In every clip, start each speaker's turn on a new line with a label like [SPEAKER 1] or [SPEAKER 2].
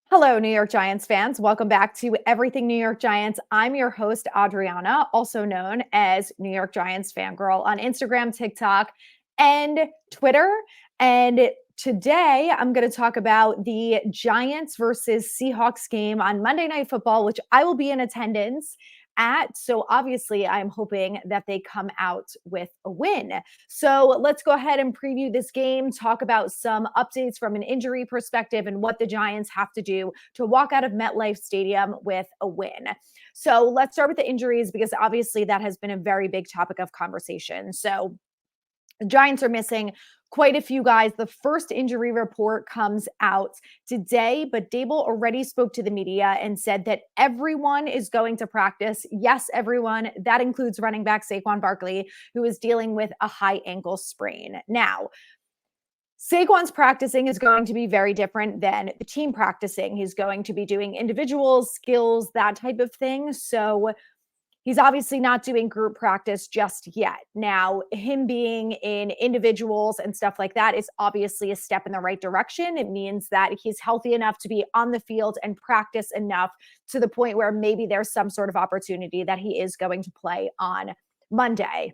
[SPEAKER 1] Hello, New York Giants fans. Welcome back to Everything New York Giants. I'm your host, Adrianna, also known as New York Giants Fangirl on Instagram, TikTok, and Twitter. And today I'm going to talk about the Giants versus Seahawks game on Monday Night Football, which I will be in attendance at. So obviously, I'm hoping that they come out with a win. So let's go ahead and preview this game, talk about some updates from an injury perspective and what the Giants have to do to walk out of MetLife Stadium with a win. So let's start with the injuries because obviously that has been a very big topic of conversation. So the Giants are missing quite a few guys. The first injury report comes out today, but Dable already spoke to the media and said that everyone is going to practice. Yes, everyone. That includes running back Saquon Barkley, who is dealing with a high ankle sprain. Now, Saquon's practicing is going to be very different than the team practicing. He's going to be doing individual skills, that type of thing. So he's obviously not doing group practice just yet. Now, him being in individuals and stuff like that is obviously a step in the right direction. It means that he's healthy enough to be on the field and practice enough to the point where maybe there's some sort of opportunity that he is going to play on Monday.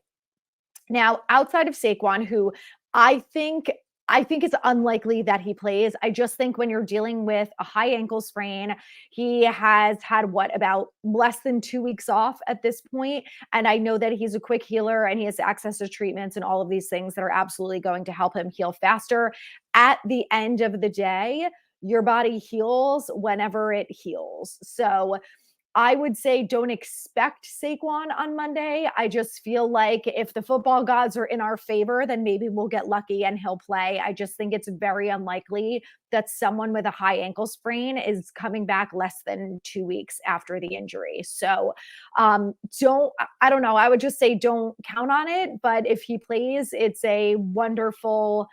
[SPEAKER 1] Now, outside of Saquon, who I think it's unlikely that he plays. I just think when you're dealing with a high ankle sprain, he has had about less than 2 weeks off at this point. And I know that he's a quick healer and he has access to treatments and all of these things that are absolutely going to help him heal faster. At the end of the day, your body heals whenever it heals. So I would say don't expect Saquon on Monday. I just feel like if the football gods are in our favor, then maybe we'll get lucky and he'll play. I just think it's very unlikely that someone with a high ankle sprain is coming back less than 2 weeks after the injury. So I don't know. I would just say don't count on it. But if he plays, it's a wonderful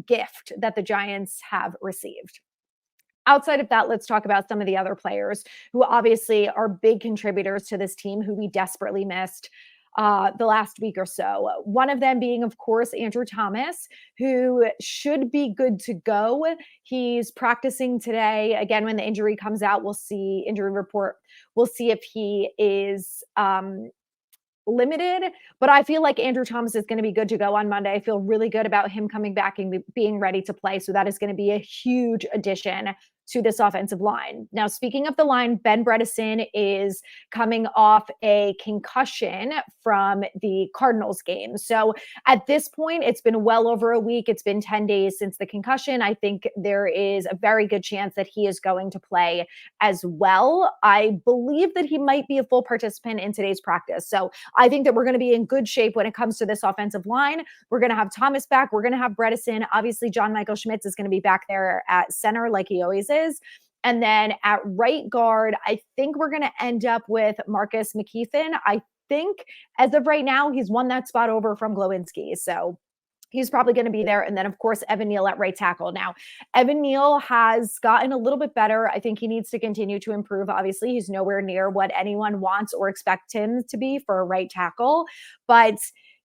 [SPEAKER 1] gift that the Giants have received. Outside of that, let's talk about some of the other players who obviously are big contributors to this team who we desperately missed the last week or so. One of them being, of course, Andrew Thomas, who should be good to go. He's practicing today. Again, when the injury comes out, we'll see injury report. We'll see if he is limited, but I feel like Andrew Thomas is going to be good to go on Monday. I feel really good about him coming back and being ready to play. So that is going to be a huge addition to this offensive line. Now, speaking of the line, Ben Bredesen is coming off a concussion from the Cardinals game. So at this point, it's been well over a week. It's been 10 days since the concussion. I think there is a very good chance that he is going to play as well. I believe that he might be a full participant in today's practice. So I think that we're going to be in good shape when it comes to this offensive line. We're going to have Thomas back. We're going to have Bredesen. Obviously, John Michael Schmitz is going to be back there at center like he always is. And then at right guard, I think we're going to end up with Marcus McKeithen. I think as of right now, he's won that spot over from Glowinski. So he's probably going to be there. And then, of course, Evan Neal at right tackle. Now, Evan Neal has gotten a little bit better. I think he needs to continue to improve. Obviously, he's nowhere near what anyone wants or expects him to be for a right tackle. But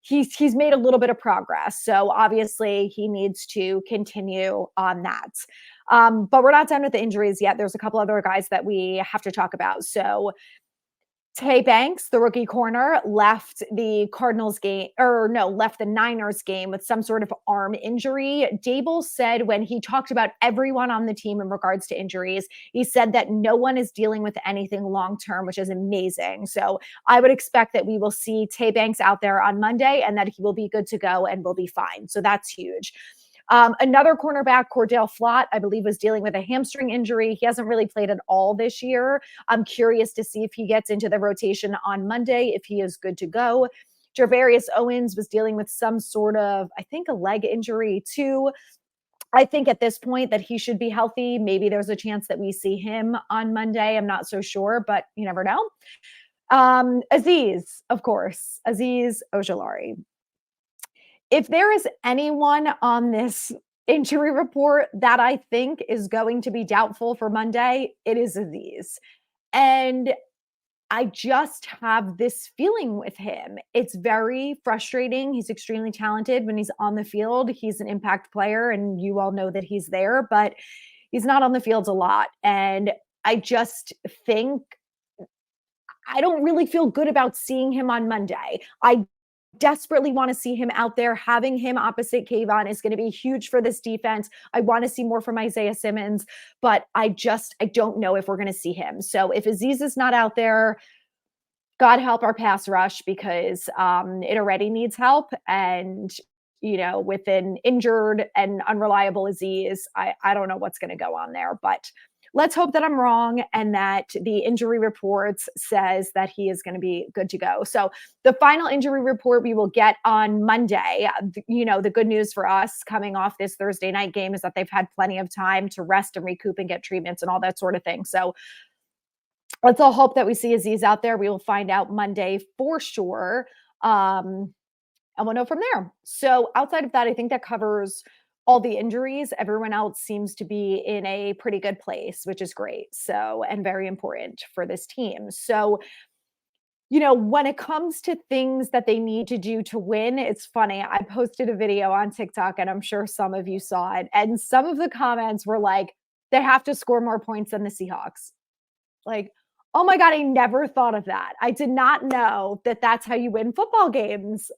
[SPEAKER 1] he's made a little bit of progress. So obviously he needs to continue on that. But we're not done with the injuries yet. There's a couple other guys that we have to talk about. So Tay Banks, the rookie corner, left the Niners game with some sort of arm injury. Dable said when he talked about everyone on the team in regards to injuries, he said that no one is dealing with anything long-term, which is amazing. So I would expect that we will see Tay Banks out there on Monday and that he will be good to go and will be fine. So that's huge. Another cornerback, Cordell Flott, I believe was dealing with a hamstring injury. He hasn't really played at all this year. I'm curious to see if he gets into the rotation on Monday, if he is good to go. Javarius Owens was dealing with some sort of, I think, a leg injury too. I think at this point that he should be healthy. Maybe there's a chance that we see him on Monday. I'm not so sure, but you never know. Azeez, of course, Azeez Ojulari. If there is anyone on this injury report that I think is going to be doubtful for Monday, it is Azeez. And I just have this feeling with him. It's very frustrating. He's extremely talented when he's on the field. He's an impact player, and you all know that he's there. But he's not on the field a lot. And I just think I don't really feel good about seeing him on Monday. I desperately want to see him out there. Having him opposite Kayvon is going to be huge for this defense. I want to see more from Isaiah Simmons, but I don't know if we're going to see him. So if Azeez is not out there, God help our pass rush because it already needs help. And, with an injured and unreliable Azeez, I don't know what's going to go on there. But let's hope that I'm wrong and that the injury reports says that he is going to be good to go. So the final injury report we will get on Monday. The good news for us coming off this Thursday night game is that they've had plenty of time to rest and recoup and get treatments and all that sort of thing. So let's all hope that we see Azeez out there. We will find out Monday for sure. And we'll know from there. So outside of that, I think that covers all the injuries. Everyone else seems to be in a pretty good place, which is great. So, and very important for this team. So, when it comes to things that they need to do to win, it's funny. I posted a video on TikTok and I'm sure some of you saw it. And some of the comments were like, they have to score more points than the Seahawks. Like, oh my God, I never thought of that. I did not know that that's how you win football games.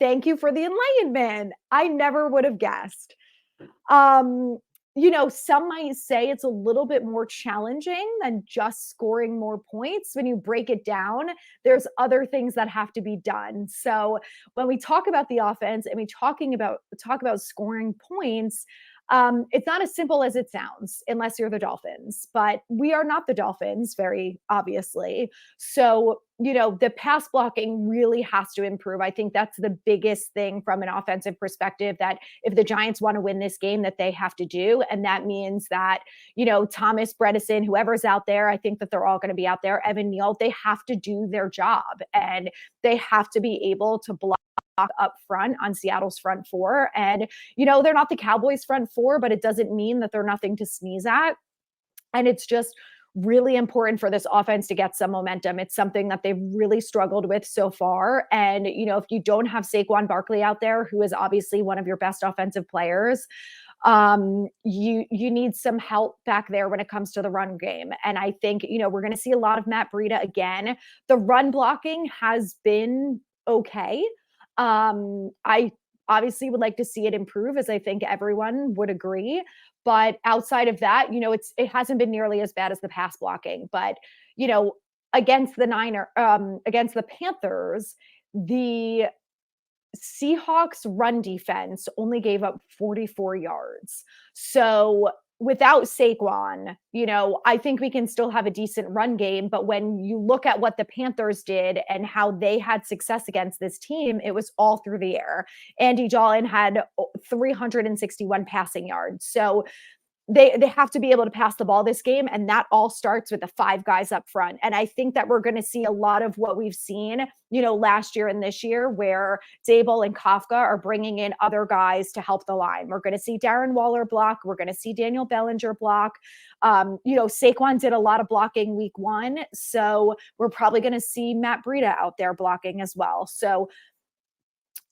[SPEAKER 1] Thank you for the enlightenment. I never would have guessed. Some might say it's a little bit more challenging than just scoring more points. When you break it down, there's other things that have to be done. So when we talk about the offense and we talk about scoring points, it's not as simple as it sounds unless you're the Dolphins, but we are not the Dolphins, very obviously. So, the pass blocking really has to improve. I think that's the biggest thing from an offensive perspective that if the Giants want to win this game, that they have to do. And that means that, Thomas, Bredesen, whoever's out there, I think that they're all going to be out there. Evan Neal, they have to do their job and they have to be able to block up front on Seattle's front four. And, they're not the Cowboys front four, but it doesn't mean that they're nothing to sneeze at. And it's just really important for this offense to get some momentum. It's something that they've really struggled with so far. And, if you don't have Saquon Barkley out there, who is obviously one of your best offensive players, you need some help back there when it comes to the run game. And I think, we're going to see a lot of Matt Breida again. The run blocking has been okay. I obviously would like to see it improve, as I think everyone would agree. But outside of that, it hasn't been nearly as bad as the pass blocking. But against against the Panthers, the Seahawks run defense only gave up 44 yards. So without Saquon, I think we can still have a decent run game. But when you look at what the Panthers did and how they had success against this team, it was all through the air. Andy Dalton had 361 passing yards. So they have to be able to pass the ball this game, and that all starts with the five guys up front. And I think that we're going to see a lot of what we've seen, last year and this year, where Dable and Kafka are bringing in other guys to help the line. We're going to see Darren Waller block. We're going to see Daniel Bellinger block. Saquon did a lot of blocking week one, so we're probably going to see Matt Breida out there blocking as well. So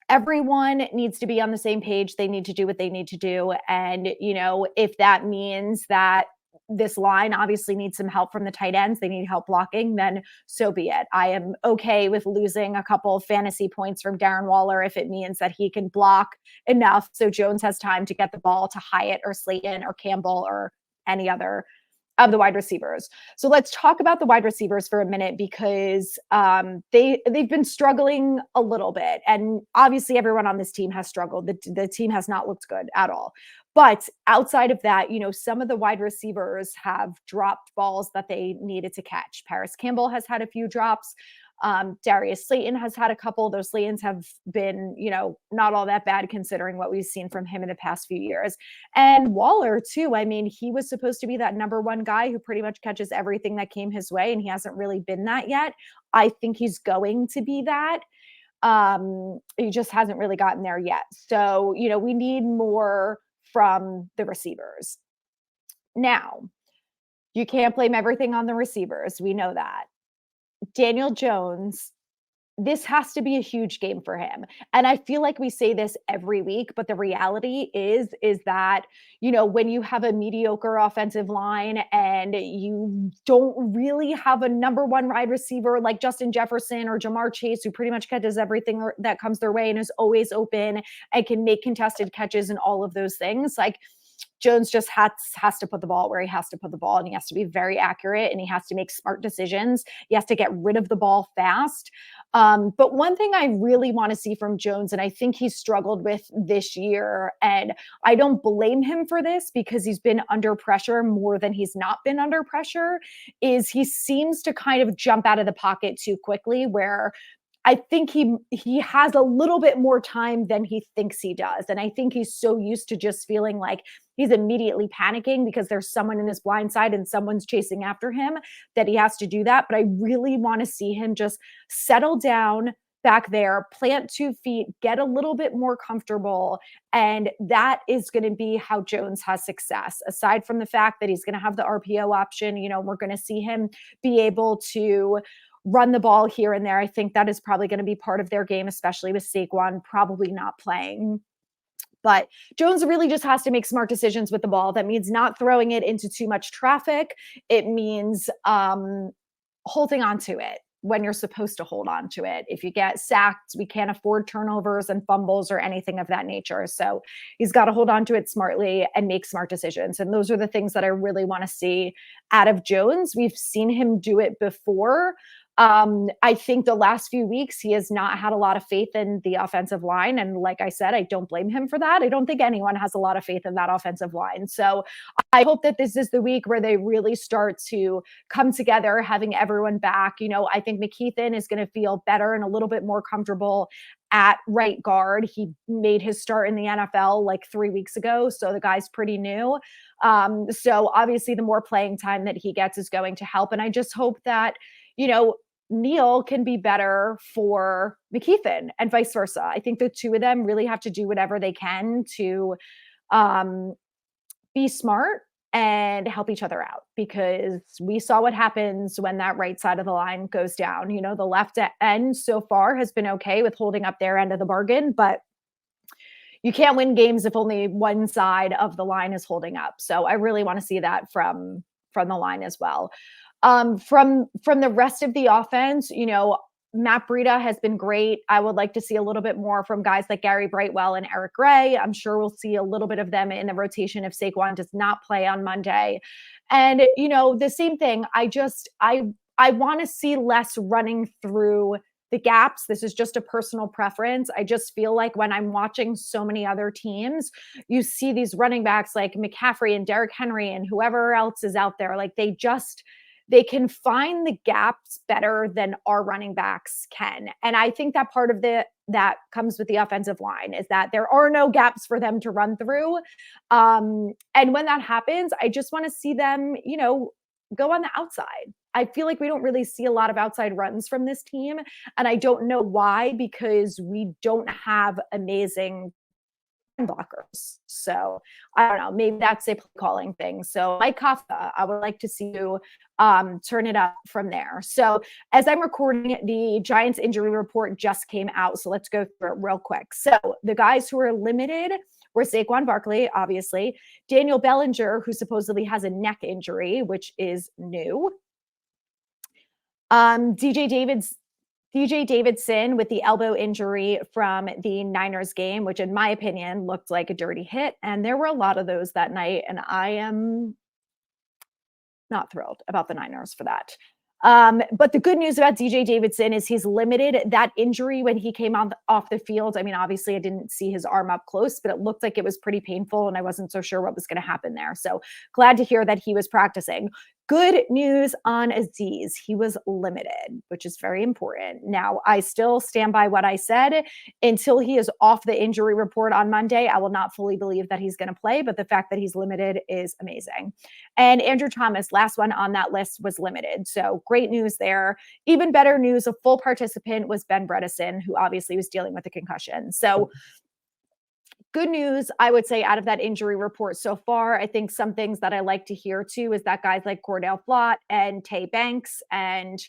[SPEAKER 1] everyone needs to be on the same page. They need to do what they need to do. And, if that means that this line obviously needs some help from the tight ends, they need help blocking, then so be it. I am okay with losing a couple of fantasy points from Darren Waller if it means that he can block enough so Jones has time to get the ball to Hyatt or Slayton or Campbell or any other of the wide receivers. So let's talk about the wide receivers for a minute because they've been struggling a little bit. And obviously everyone on this team has struggled. The team has not looked good at all. But outside of that, some of the wide receivers have dropped balls that they needed to catch. Paris Campbell has had a few drops. Darius Slayton has had a couple. Those Slaytons have been, not all that bad considering what we've seen from him in the past few years. And Waller too. I mean, he was supposed to be that number one guy who pretty much catches everything that came his way, and he hasn't really been that yet. I think he's going to be that. He just hasn't really gotten there yet. So, we need more from the receivers. Now, you can't blame everything on the receivers. We know that. Daniel Jones this has to be a huge game for him. And I feel like we say this every week, but the reality is that, when you have a mediocre offensive line and you don't really have a number one wide receiver like Justin Jefferson or Jamar Chase, who pretty much catches everything that comes their way and is always open and can make contested catches and all of those things, like Jones just has to put the ball where he has to put the ball, and he has to be very accurate, and he has to make smart decisions. He has to get rid of the ball fast. But one thing I really want to see from Jones, and I think he's struggled with this year, and I don't blame him for this because he's been under pressure more than he's not been under pressure, is he seems to kind of jump out of the pocket too quickly, where I think he has a little bit more time than he thinks he does. And I think he's so used to just feeling like he's immediately panicking because there's someone in his blind side and someone's chasing after him that he has to do that. But I really want to see him just settle down back there, plant 2 feet, get a little bit more comfortable. And that is going to be how Jones has success. Aside from the fact that he's going to have the RPO option, we're going to see him be able to run the ball here and there. I think that is probably going to be part of their game, especially with Saquon probably not playing. But Jones really just has to make smart decisions with the ball. That means not throwing it into too much traffic. It means holding on to it when you're supposed to hold on to it. If you get sacked, we can't afford turnovers and fumbles or anything of that nature. So he's got to hold on to it smartly and make smart decisions. And those are the things that I really want to see out of Jones. We've seen him do it before. I think the last few weeks, he has not had a lot of faith in the offensive line. And like I said, I don't blame him for that. I don't think anyone has a lot of faith in that offensive line. So I hope that this is the week where they really start to come together, having everyone back. I think McKeithen is going to feel better and a little bit more comfortable at right guard. He made his start in the NFL like 3 weeks ago. So the guy's pretty new. So obviously the more playing time that he gets is going to help. And I just hope that, Neal can be better for McKeithen and vice versa. I think the two of them really have to do whatever they can to be smart and help each other out, because we saw what happens when that right side of the line goes down. The left end so far has been okay with holding up their end of the bargain, but you can't win games if only one side of the line is holding up. So I really want to see that from the line as well. From the rest of the offense, Matt Breida has been great. I would like to see a little bit more from guys like Gary Brightwell and Eric Gray. I'm sure we'll see a little bit of them in the rotation if Saquon does not play on Monday. And, the same thing. I want to see less running through the gaps. This is just a personal preference. I just feel like when I'm watching so many other teams, you see these running backs like McCaffrey and Derrick Henry and whoever else is out there, like they can find the gaps better than our running backs can. And I think that part of that comes with the offensive line is that there are no gaps for them to run through. And when that happens, I just want to see them, go on the outside. I feel like we don't really see a lot of outside runs from this team. And I don't know why, because we don't have amazing blockers. So I don't know, maybe that's a calling thing. So Mike Kafka, I would like to see you turn it up from there. So as I'm recording, the Giants injury report just came out. So let's go through it real quick. So the guys who are limited were Saquon Barkley, obviously, Daniel Bellinger, who supposedly has a neck injury, which is new. DJ Davidson with the elbow injury from the Niners game, which in my opinion looked like a dirty hit. And there were a lot of those that night. And I am not thrilled about the Niners for that. But the good news about DJ Davidson is he's limited. That injury when he came off the field, I mean, obviously I didn't see his arm up close, but it looked like it was pretty painful and I wasn't so sure what was going to happen there. So glad to hear that he was practicing. Good news on Azeez. He was limited, which is very important. Now, I still stand by what I said. Until he is off the injury report on Monday, I will not fully believe that he's going to play, but the fact that he's limited is amazing. And Andrew Thomas, last one on that list, was limited. So great news there. Even better news, a full participant was Ben Bredesen, who obviously was dealing with a concussion. So good news, I would say, out of that injury report so far. I think some things that I like to hear too is that guys like Cordell Flott and Tay Banks and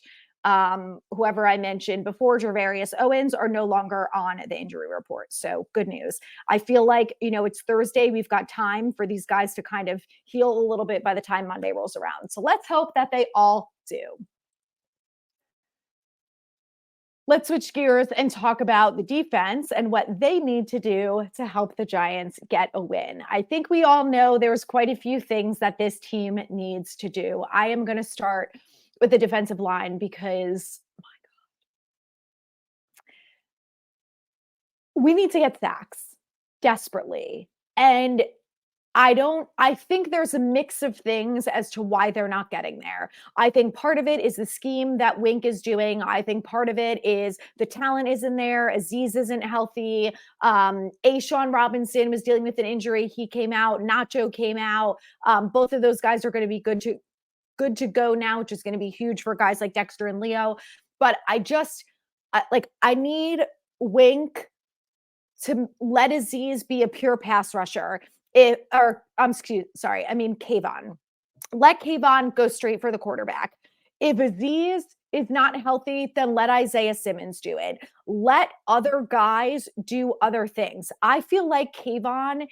[SPEAKER 1] whoever I mentioned before, Gervarius Owens, are no longer on the injury report. So good news. I feel like, it's Thursday. We've got time for these guys to kind of heal a little bit by the time Monday rolls around. So let's hope that they all do. Let's switch gears and talk about the defense and what they need to do to help the Giants get a win. I think we all know there's quite a few things that this team needs to do. I am going to start with the defensive line because we need to get sacks desperately. And I think there's a mix of things as to why they're not getting there. I think part of it is the scheme that Wink is doing. I think part of it is the talent isn't there. Azeez isn't healthy. Ashawn Robinson was dealing with an injury. He came out. Nacho came out. Both of those guys are going to be good to go now, which is going to be huge for guys like Dexter and Leo. But I need Wink to let Azeez be a pure pass rusher. Kayvon. Let Kayvon go straight for the quarterback. If Azeez is not healthy, then let Isaiah Simmons do it. Let other guys do other things. I feel like Kayvon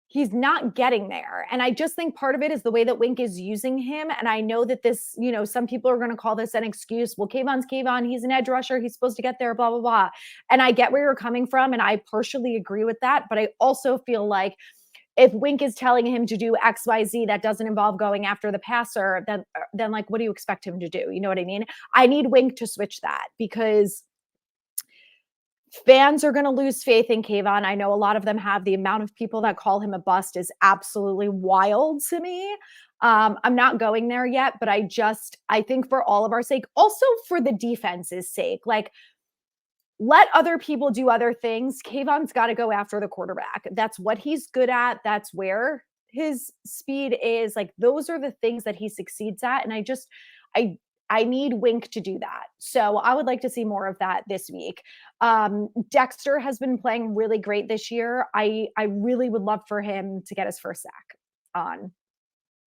[SPEAKER 1] he's not getting there. And I just think part of it is the way that Wink is using him. And I know that this, some people are going to call this an excuse. Well, Kayvon's Kayvon. He's an edge rusher. He's supposed to get there, blah, blah, blah. And I get where you're coming from. And I partially agree with that. But I also feel like if Wink is telling him to do X, Y, Z, that doesn't involve going after the passer, then like, what do you expect him to do? You know what I mean? I need Wink to switch that because fans are going to lose faith in Kayvon. I know a lot of them have. The amount of people that call him a bust is absolutely wild to me. I'm not going there yet, but I think for all of our sake, also for the defense's sake, like let other people do other things. Kayvon's got to go after the quarterback. That's what he's good at. That's where his speed is. Like those are the things that he succeeds at. And I need Wink to do that. So I would like to see more of that this week. Dexter has been playing really great this year. I really would love for him to get his first sack on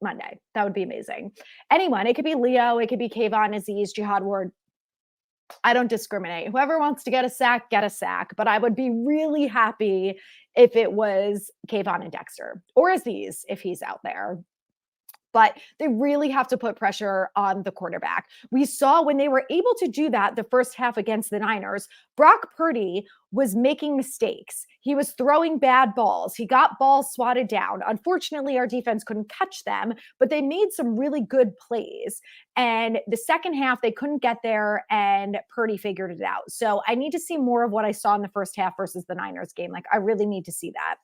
[SPEAKER 1] Monday. That would be amazing. Anyone, it could be Leo, it could be Kayvon, Azeez, Jihad Ward. I don't discriminate. Whoever wants to get a sack, get a sack. But I would be really happy if it was Kayvon and Dexter or Azeez if he's out there. But they really have to put pressure on the quarterback. We saw when they were able to do that the first half against the Niners, Brock Purdy was making mistakes. He was throwing bad balls. He got balls swatted down. Unfortunately, our defense couldn't catch them, but they made some really good plays. And the second half, they couldn't get there, and Purdy figured it out. So I need to see more of what I saw in the first half versus the Niners game. Like, I really need to see that.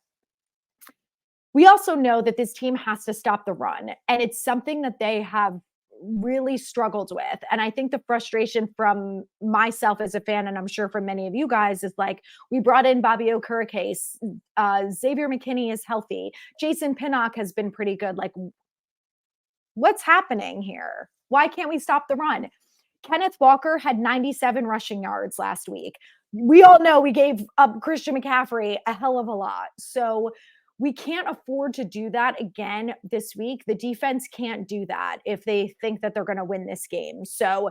[SPEAKER 1] We also know that this team has to stop the run, and it's something that they have really struggled with. And I think the frustration from myself as a fan, and I'm sure from many of you guys, is like, we brought in Bobby Okereke, Xavier McKinney is healthy, Jason Pinnock has been pretty good. Like, what's happening here? Why can't we stop the run? Kenneth Walker had 97 rushing yards last week. We all know we gave up Christian McCaffrey a hell of a lot. So we can't afford to do that again this week. The defense can't do that if they think that they're going to win this game. So,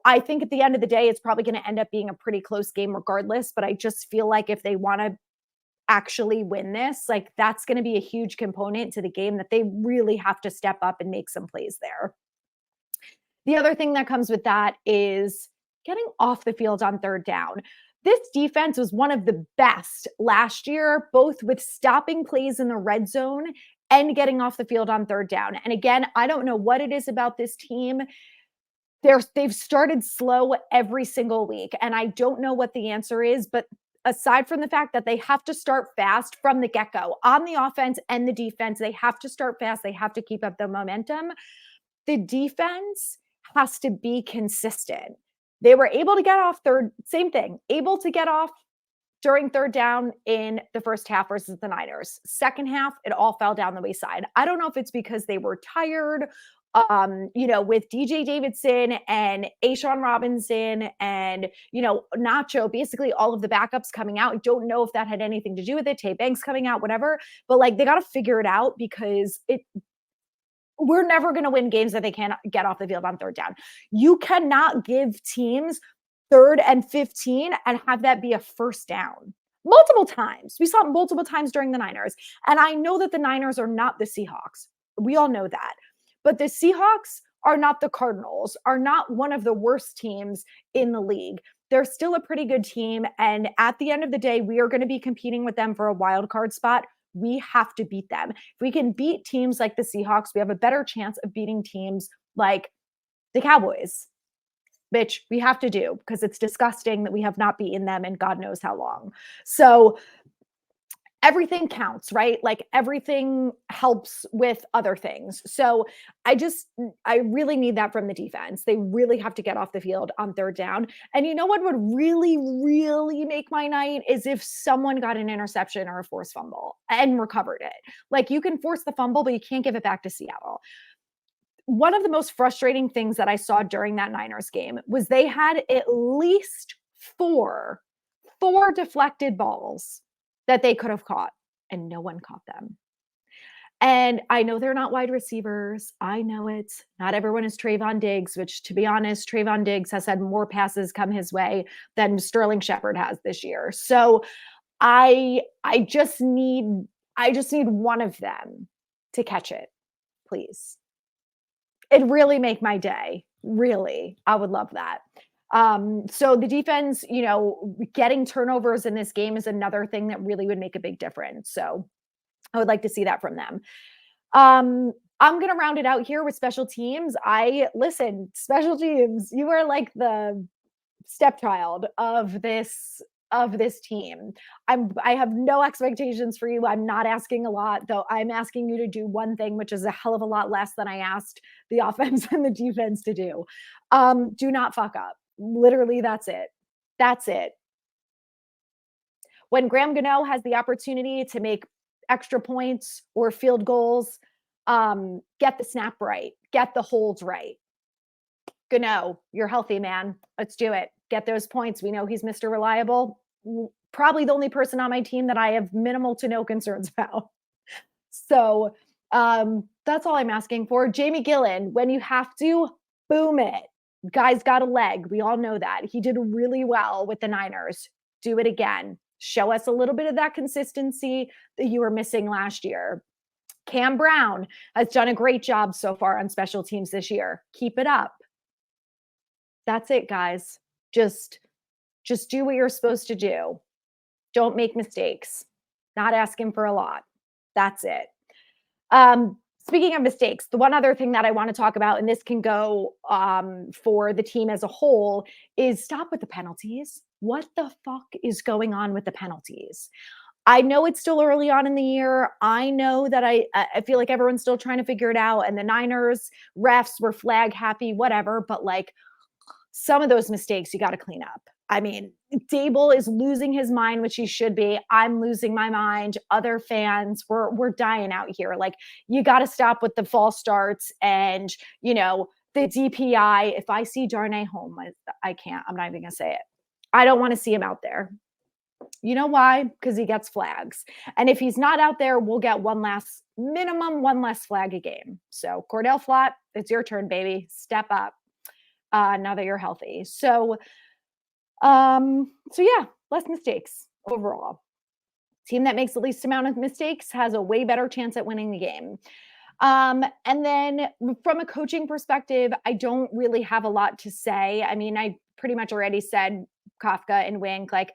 [SPEAKER 1] I think at the end of the day, it's probably going to end up being a pretty close game regardless. But I just feel like if they want to actually win this, like that's going to be a huge component to the game that they really have to step up and make some plays there. The other thing that comes with that is getting off the field on third down. This defense was one of the best last year, both with stopping plays in the red zone and getting off the field on third down. And again, I don't know what it is about this team. They've started slow every single week, and I don't know what the answer is, but aside from the fact that they have to start fast from the get-go on the offense and the defense, they have to start fast. They have to keep up the momentum. The defense has to be consistent. They were able to get off able to get off during third down in the first half versus the Niners. Second half, it all fell down the wayside. I don't know if it's because they were tired, with DJ Davidson and Ashawn Robinson and, Nacho, basically all of the backups coming out. I don't know if that had anything to do with it. Tay Banks coming out, whatever. But like, they got to figure it out because we're never going to win games that they can't get off the field on third down. You cannot give teams 3rd and 15 and have that be a first down. Multiple times. We saw it multiple times during the Niners. And I know that the Niners are not the Seahawks. We all know that. But the Seahawks are not the Cardinals, are not one of the worst teams in the league. They're still a pretty good team. And at the end of the day, we are going to be competing with them for a wild card spot. We have to beat them. If we can beat teams like the Seahawks, we have a better chance of beating teams like the Cowboys, which we have to do because it's disgusting that we have not beaten them in God knows how long. So everything counts, right? Like everything helps with other things. So I really need that from the defense. They really have to get off the field on third down. And you know what would really, really make my night is if someone got an interception or a forced fumble and recovered it. Like you can force the fumble, but you can't give it back to Seattle. One of the most frustrating things that I saw during that Niners game was they had at least four deflected balls that they could have caught, and no one caught them. And I know they're not wide receivers. I know it. Not everyone is Trayvon Diggs, which, to be honest, Trayvon Diggs has had more passes come his way than Sterling Shepard has this year. So I just need one of them to catch it, please. It'd really make my day. Really, I would love that. So the defense, getting turnovers in this game is another thing that really would make a big difference. So I would like to see that from them. I'm going to round it out here with special teams. Special teams, you are like the stepchild of this team. I have no expectations for you. I'm not asking a lot, though. I'm asking you to do one thing, which is a hell of a lot less than I asked the offense and the defense to do. Do not fuck up. Literally, that's it. That's it. When Graham Gano has the opportunity to make extra points or field goals, get the snap right, get the holds right. Gano, you're healthy, man. Let's do it. Get those points. We know he's Mr. Reliable. Probably the only person on my team that I have minimal to no concerns about. So that's all I'm asking for. Jamie Gillen, when you have to, boom it. Guy's got a leg. We all know that. He did really well with the Niners. Do it again. Show us a little bit of that consistency that you were missing last year. Cam Brown has done a great job so far on special teams this year. Keep it up. That's it, guys. Just do what you're supposed to do. Don't make mistakes. Not asking for a lot. That's it. Speaking of mistakes, the one other thing that I want to talk about, and this can go for the team as a whole, is stop with the penalties. What the fuck is going on with the penalties? I know it's still early on in the year. I know that I feel like everyone's still trying to figure it out, and the Niners refs were flag happy, whatever, but like some of those mistakes you got to clean up. I mean, Dable is losing his mind, which he should be. I'm losing my mind. Other fans, we're dying out here. Like, you got to stop with the false starts and, the DPI. If I see Darnay home, I can't. I'm not even going to say it. I don't want to see him out there. You know why? Because he gets flags. And if he's not out there, we'll get one less flag a game. So Cordell Flott, it's your turn, baby. Step up now that you're healthy. So yeah, less mistakes overall. Team that makes the least amount of mistakes has a way better chance at winning the game. And then from a coaching perspective, I don't really have a lot to say. I mean, I pretty much already said Kafka and Wink. Like,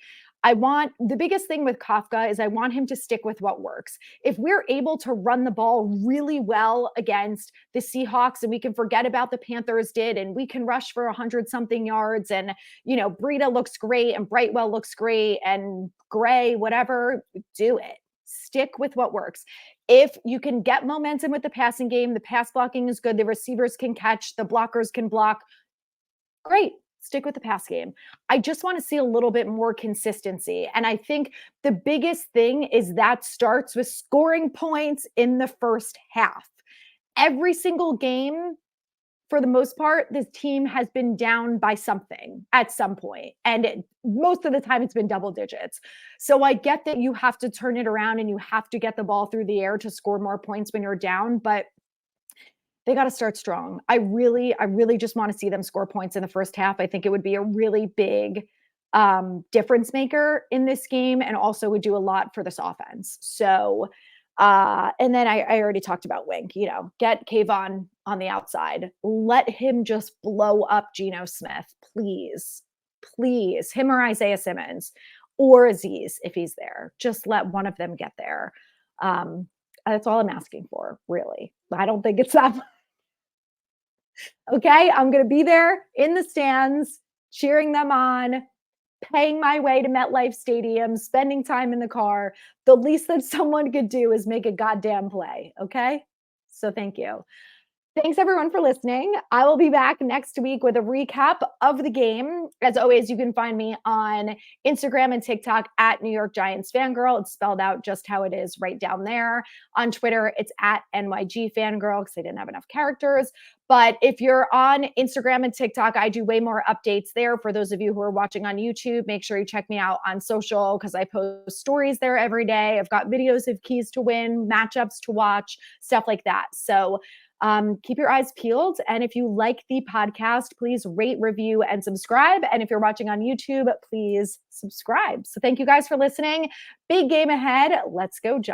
[SPEAKER 1] the biggest thing with Kafka is I want him to stick with what works. If we're able to run the ball really well against the Seahawks and we can forget about the Panthers did, and we can rush for 100-something yards, and, Breida looks great and Brightwell looks great and Gray, whatever, do it. Stick with what works. If you can get momentum with the passing game, the pass blocking is good, the receivers can catch, the blockers can block, great. Stick with the pass game. I just want to see a little bit more consistency. And I think the biggest thing is that starts with scoring points in the first half. Every single game, for the most part, this team has been down by something at some point. And most of the time it's been double digits. So I get that you have to turn it around and you have to get the ball through the air to score more points when you're down. But They got to start strong. I really just want to see them score points in the first half. I think it would be a really big difference maker in this game, and also would do a lot for this offense. So, and then I already talked about Wink. You know, get Kayvon on the outside. Let him just blow up Geno Smith, please, please. Him or Isaiah Simmons or Azeez if he's there. Just let one of them get there. That's all I'm asking for, really. I don't think it's that okay, I'm going to be there in the stands, cheering them on, paying my way to MetLife Stadium, spending time in the car. The least that someone could do is make a goddamn play. Okay. So thank you. Thanks everyone for listening. I will be back next week with a recap of the game. As always, you can find me on Instagram and TikTok at New York Giants Fangirl. It's spelled out just how it is right down there. On Twitter, it's at NYG Fangirl because I didn't have enough characters. But if you're on Instagram and TikTok, I do way more updates there. For those of you who are watching on YouTube, make sure you check me out on social because I post stories there every day. I've got videos of keys to win, matchups to watch, stuff like that. So keep your eyes peeled. And if you like the podcast, please rate, review, and subscribe. And if you're watching on YouTube, please subscribe. So thank you guys for listening. Big game ahead. Let's go, Giants.